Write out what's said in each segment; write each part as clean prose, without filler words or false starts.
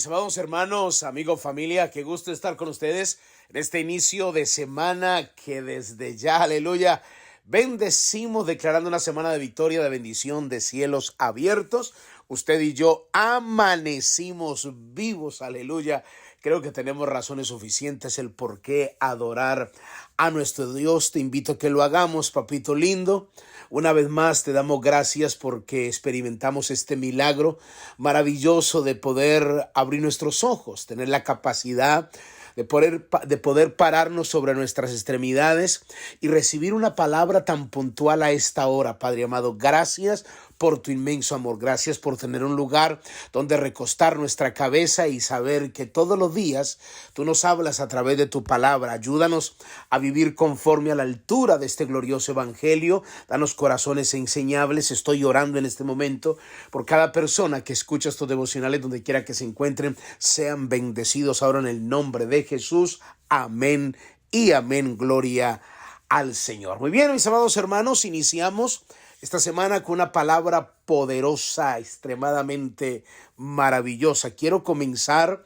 mis amados hermanos, amigos, familia, qué gusto estar con ustedes en este inicio de semana que desde ya, aleluya, bendecimos declarando una semana de victoria, de bendición, de cielos abiertos. Usted y yo amanecimos vivos, aleluya. Creo que tenemos razones suficientes el por qué adorar a nuestro Dios. Te invito a que lo hagamos, papito lindo. Una vez más te damos gracias porque experimentamos este milagro maravilloso de poder abrir nuestros ojos, tener la capacidad de poder pararnos sobre nuestras extremidades y recibir una palabra tan puntual a esta hora, Padre amado. Gracias por tu inmenso amor. Gracias por tener un lugar donde recostar nuestra cabeza y saber que todos los días tú nos hablas a través de tu palabra. Ayúdanos a vivir conforme a la altura de este glorioso evangelio. Danos corazones enseñables. Estoy orando en este momento por cada persona que escucha estos devocionales donde quiera que se encuentren. Sean bendecidos ahora en el nombre de Jesús. Amén y amén. Gloria al Señor. Muy bien, mis amados hermanos, iniciamos esta semana con una palabra poderosa, extremadamente maravillosa. Quiero comenzar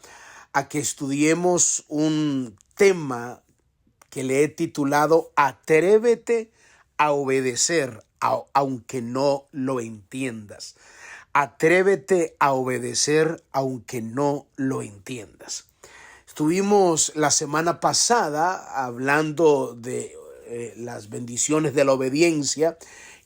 a que estudiemos un tema que le he titulado Atrévete a obedecer, aunque no lo entiendas. Atrévete a obedecer, aunque no lo entiendas. Estuvimos la semana pasada hablando de las bendiciones de la obediencia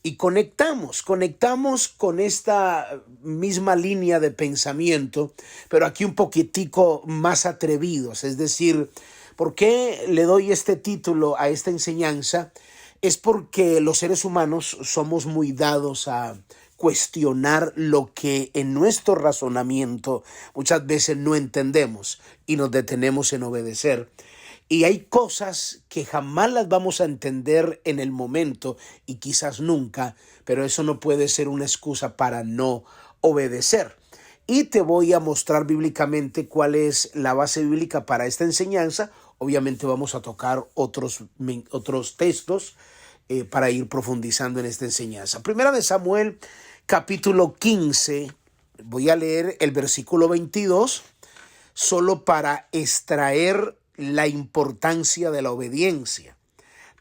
y conectamos con esta misma línea de pensamiento, pero aquí un poquitico más atrevidos. Es decir, ¿por qué le doy este título a esta enseñanza? Es porque los seres humanos somos muy dados a cuestionar lo que en nuestro razonamiento muchas veces no entendemos y nos detenemos en obedecer. Y hay cosas que jamás las vamos a entender en el momento y quizás nunca, pero eso no puede ser una excusa para no obedecer. Y te voy a mostrar bíblicamente cuál es la base bíblica para esta enseñanza. Obviamente vamos a tocar otros textos para ir profundizando en esta enseñanza. Primera de Samuel, capítulo 15, voy a leer el versículo 22, solo para extraer la importancia de la obediencia.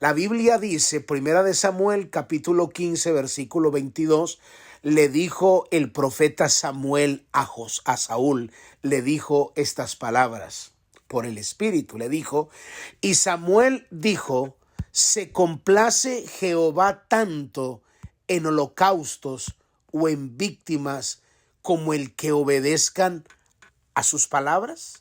La Biblia dice, Primera de Samuel, capítulo 15, versículo 22, le dijo el profeta Samuel a Saúl, le dijo estas palabras por el Espíritu, le dijo, y Samuel dijo, ¿se complace Jehová tanto en holocaustos o en víctimas como el que obedezcan a sus palabras?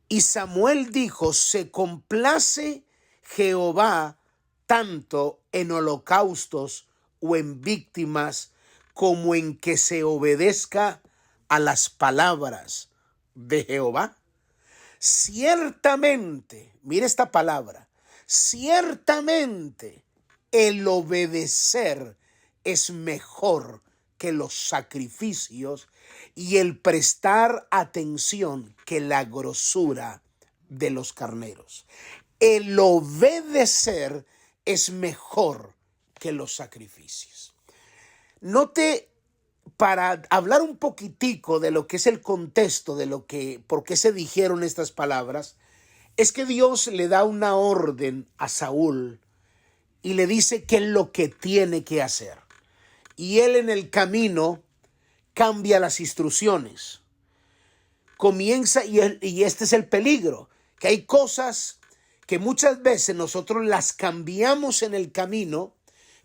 Y Samuel dijo, ¿se complace Jehová tanto en holocaustos o en víctimas como en que se obedezca a las palabras de Jehová? Ciertamente, mire esta palabra, ciertamente el obedecer es mejor que los sacrificios y el prestar atención que la grosura de los carneros. El obedecer es mejor que los sacrificios. Note, para hablar un poquitico de lo que es el contexto de por qué se dijeron estas palabras, es que Dios le da una orden a Saúl y le dice qué es lo que tiene que hacer. Y él en el camino cambia las instrucciones. Comienza, y este es el peligro, que hay cosas que muchas veces nosotros las cambiamos en el camino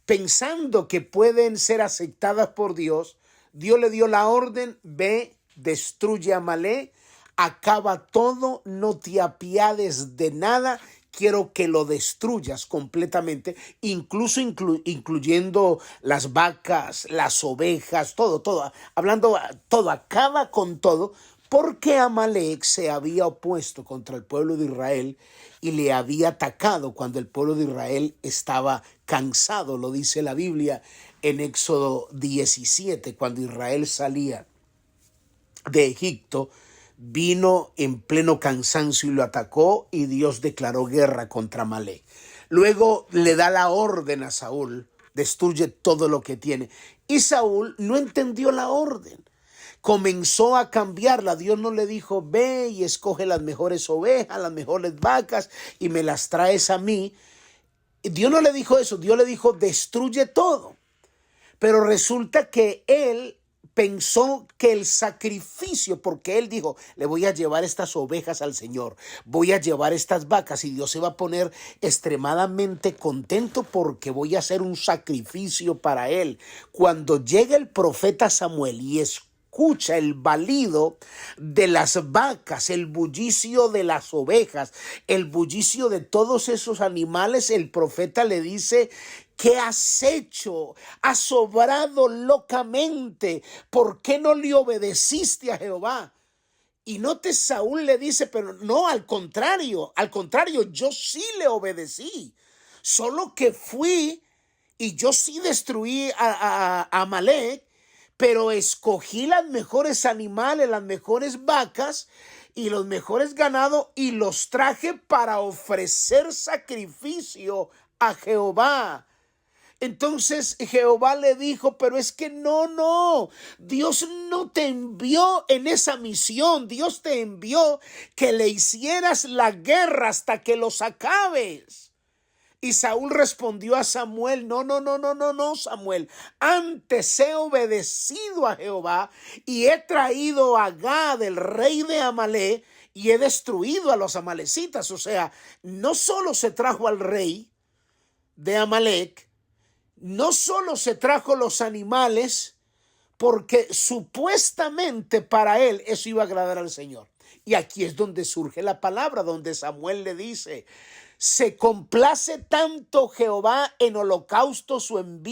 pensando que pueden ser aceptadas por Dios. Dios le dio la orden, ve, destruye a Amalek, acaba todo, no te apiades de nada. Quiero que lo destruyas completamente, incluso incluyendo las vacas, las ovejas, todo, hablando todo, acaba con todo, porque Amalek se había opuesto contra el pueblo de Israel y le había atacado cuando el pueblo de Israel estaba cansado. Lo dice la Biblia en Éxodo 17, cuando Israel salía de Egipto, vino en pleno cansancio y lo atacó, y Dios declaró guerra contra Amalek. Luego le da la orden a Saúl, destruye todo lo que tiene. Y Saúl no entendió la orden. comenzó a cambiarla. Dios no le dijo, ve y escoge las mejores ovejas, las mejores vacas y me las traes a mí. Dios no le dijo eso, Dios le dijo, destruye todo. Pero resulta que él pensó que el sacrificio, porque él dijo, le voy a llevar estas ovejas al Señor, voy a llevar estas vacas y Dios se va a poner extremadamente contento porque voy a hacer un sacrificio para él. Cuando llega el profeta Samuel y escucha el balido de las vacas, el bullicio de las ovejas, el bullicio de todos esos animales, el profeta le dice, ¿qué has hecho? Has obrado locamente. ¿Por qué no le obedeciste a Jehová? Y note, Saúl le dice, pero no, al contrario, yo sí le obedecí. Solo que fui y yo sí destruí a Amalek, pero escogí las mejores animales, las mejores vacas y los mejores ganados y los traje para ofrecer sacrificio a Jehová. Entonces Jehová le dijo, pero es que no, Dios no te envió en esa misión, Dios te envió que le hicieras la guerra hasta que los acabes. Y Saúl respondió a Samuel, no, Samuel, antes he obedecido a Jehová y he traído a Agag, el rey de Amalek, y he destruido a los amalecitas. O sea, no solo se trajo al rey de Amalek, no solo se trajo los animales, porque supuestamente para él eso iba a agradar al Señor. Y aquí es donde surge la palabra, donde Samuel le dice, ¿se complace tanto Jehová en holocaustos o en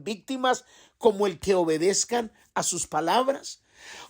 víctimas como el que obedezcan a sus palabras?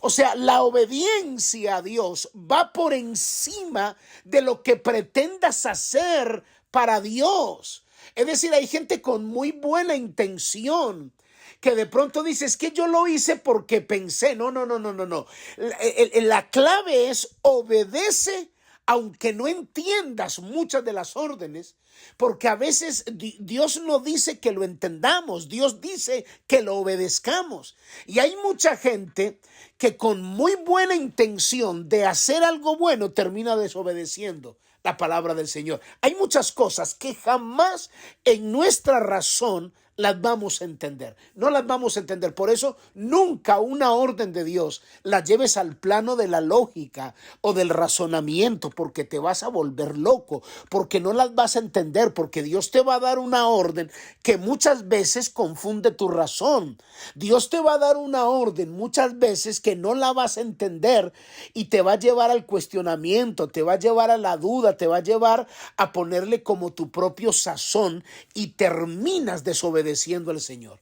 O sea, la obediencia a Dios va por encima de lo que pretendas hacer para Dios. Es decir, hay gente con muy buena intención que de pronto dice, es que yo lo hice porque pensé. No. La clave es obedece aunque no entiendas muchas de las órdenes, porque a veces Dios no dice que lo entendamos, Dios dice que lo obedezcamos. Y hay mucha gente que con muy buena intención de hacer algo bueno termina desobedeciendo la palabra del Señor. Hay muchas cosas que jamás en nuestra razón las vamos a entender. No las vamos a entender. Por eso nunca una orden de Dios la lleves al plano de la lógica o del razonamiento, porque te vas a volver loco, porque no las vas a entender, porque Dios te va a dar una orden que muchas veces confunde tu razón. Dios te va a dar una orden muchas veces que no la vas a entender y te va a llevar al cuestionamiento, te va a llevar a la duda, te va a llevar a ponerle como tu propio sazón y terminas desobedeciendo al Señor.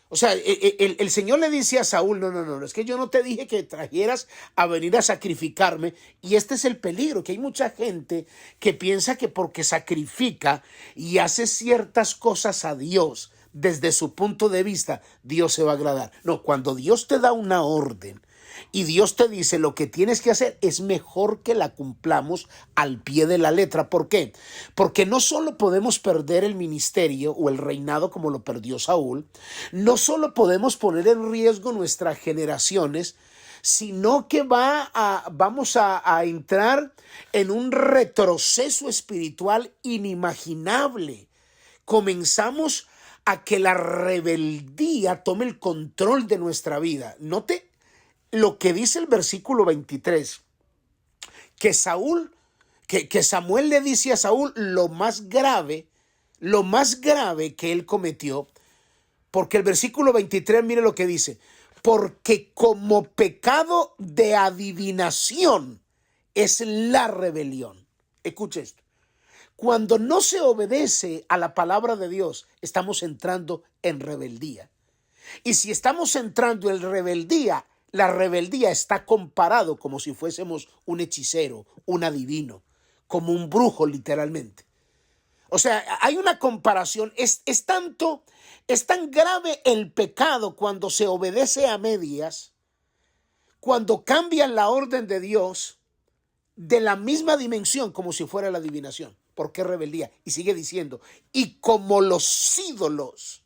O sea, el Señor le dice a Saúl, no, es que yo no te dije que trajeras a venir a sacrificarme. Y este es el peligro, que hay mucha gente que piensa que porque sacrifica y hace ciertas cosas a Dios, desde su punto de vista, Dios se va a agradar. No, cuando Dios te da una orden y Dios te dice lo que tienes que hacer, es mejor que la cumplamos al pie de la letra. ¿Por qué? Porque no solo podemos perder el ministerio o el reinado como lo perdió Saúl, no solo podemos poner en riesgo nuestras generaciones, sino que vamos a entrar en un retroceso espiritual inimaginable. Comenzamos a que la rebeldía tome el control de nuestra vida. Note lo que dice el versículo 23, que Samuel le dice a Saúl lo más grave que él cometió, porque el versículo 23, mire lo que dice, porque como pecado de adivinación es la rebelión. Escuche esto. Cuando no se obedece a la palabra de Dios, estamos entrando en rebeldía. Y si estamos entrando en rebeldía, la rebeldía está comparado como si fuésemos un hechicero, un adivino, como un brujo literalmente. O sea, hay una comparación. Es tan grave el pecado cuando se obedece a medias, cuando cambian la orden de Dios de la misma dimensión como si fuera la adivinación. ¿Por qué rebeldía? Y sigue diciendo, y como los ídolos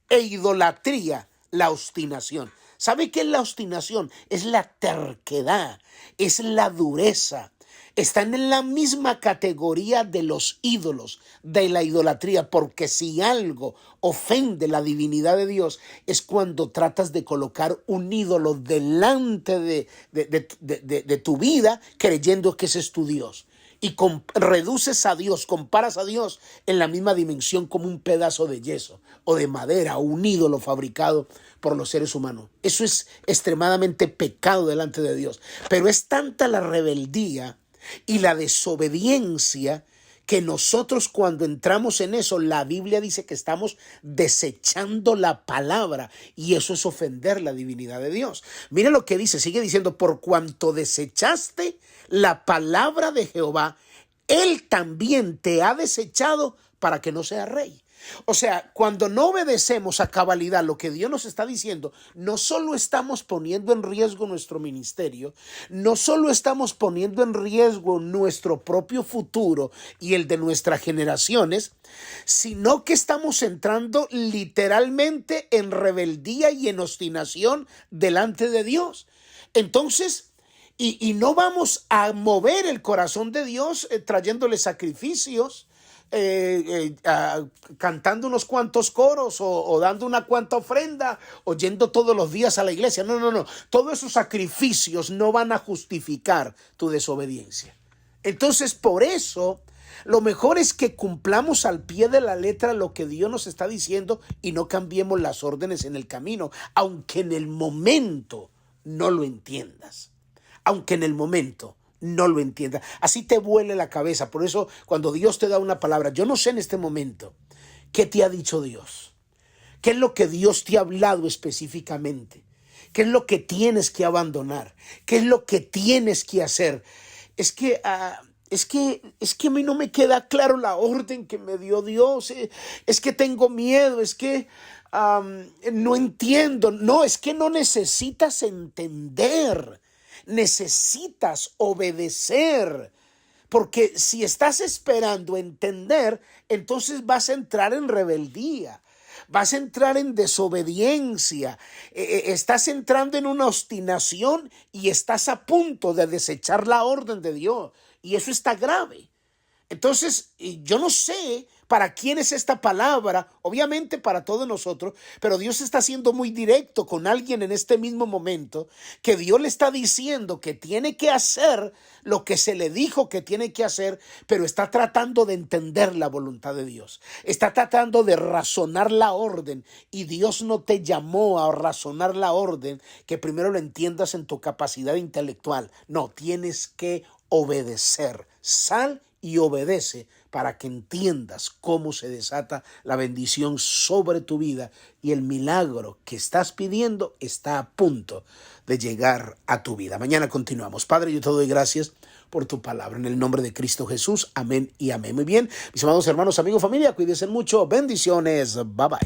e idolatría, la obstinación. ¿Sabe qué es la obstinación? Es la terquedad, es la dureza. Están en la misma categoría de los ídolos, de la idolatría, porque si algo ofende la divinidad de Dios es cuando tratas de colocar un ídolo delante de tu vida creyendo que ese es tu Dios. Y reduces a Dios, comparas a Dios en la misma dimensión como un pedazo de yeso o de madera o un ídolo fabricado por los seres humanos. Eso es extremadamente pecado delante de Dios. Pero es tanta la rebeldía y la desobediencia que nosotros cuando entramos en eso, la Biblia dice que estamos desechando la palabra y eso es ofender la divinidad de Dios. Mire lo que dice, sigue diciendo, por cuanto desechaste la palabra de Jehová, Él también te ha desechado para que no seas rey. O sea, cuando no obedecemos a cabalidad lo que Dios nos está diciendo, no solo estamos poniendo en riesgo nuestro ministerio, no solo estamos poniendo en riesgo nuestro propio futuro y el de nuestras generaciones, sino que estamos entrando literalmente en rebeldía y en obstinación delante de Dios. Entonces, y no vamos a mover el corazón de Dios trayéndole sacrificios, cantando unos cuantos coros o dando una cuanta ofrenda o yendo todos los días a la iglesia. No. Todos esos sacrificios no van a justificar tu desobediencia. Entonces, por eso, lo mejor es que cumplamos al pie de la letra lo que Dios nos está diciendo y no cambiemos las órdenes en el camino, aunque en el momento no lo entiendas. Aunque en el momento no lo entiendas. Así te vuele la cabeza. Por eso cuando Dios te da una palabra, yo no sé en este momento qué te ha dicho Dios. ¿Qué es lo que Dios te ha hablado específicamente? ¿Qué es lo que tienes que abandonar? ¿Qué es lo que tienes que hacer? Es que a mí no me queda claro la orden que me dio Dios. Es que tengo miedo. Es que no entiendo. No, es que no necesitas entender. Necesitas obedecer, porque si estás esperando entender, entonces vas a entrar en rebeldía, vas a entrar en desobediencia, estás entrando en una obstinación y estás a punto de desechar la orden de Dios, y eso está grave. Entonces, yo no sé para quién es esta palabra, obviamente para todos nosotros, pero Dios está siendo muy directo con alguien en este mismo momento, que Dios le está diciendo que tiene que hacer lo que se le dijo que tiene que hacer, pero está tratando de entender la voluntad de Dios. Está tratando de razonar la orden, y Dios no te llamó a razonar la orden, que primero lo entiendas en tu capacidad intelectual. No, tienes que obedecer. Sal y obedece para que entiendas cómo se desata la bendición sobre tu vida, y el milagro que estás pidiendo está a punto de llegar a tu vida. Mañana continuamos. Padre, yo te doy gracias por tu palabra en el nombre de Cristo Jesús. Amén y amén. Muy bien, mis amados hermanos, amigos, familia, cuídense mucho. Bendiciones. Bye bye.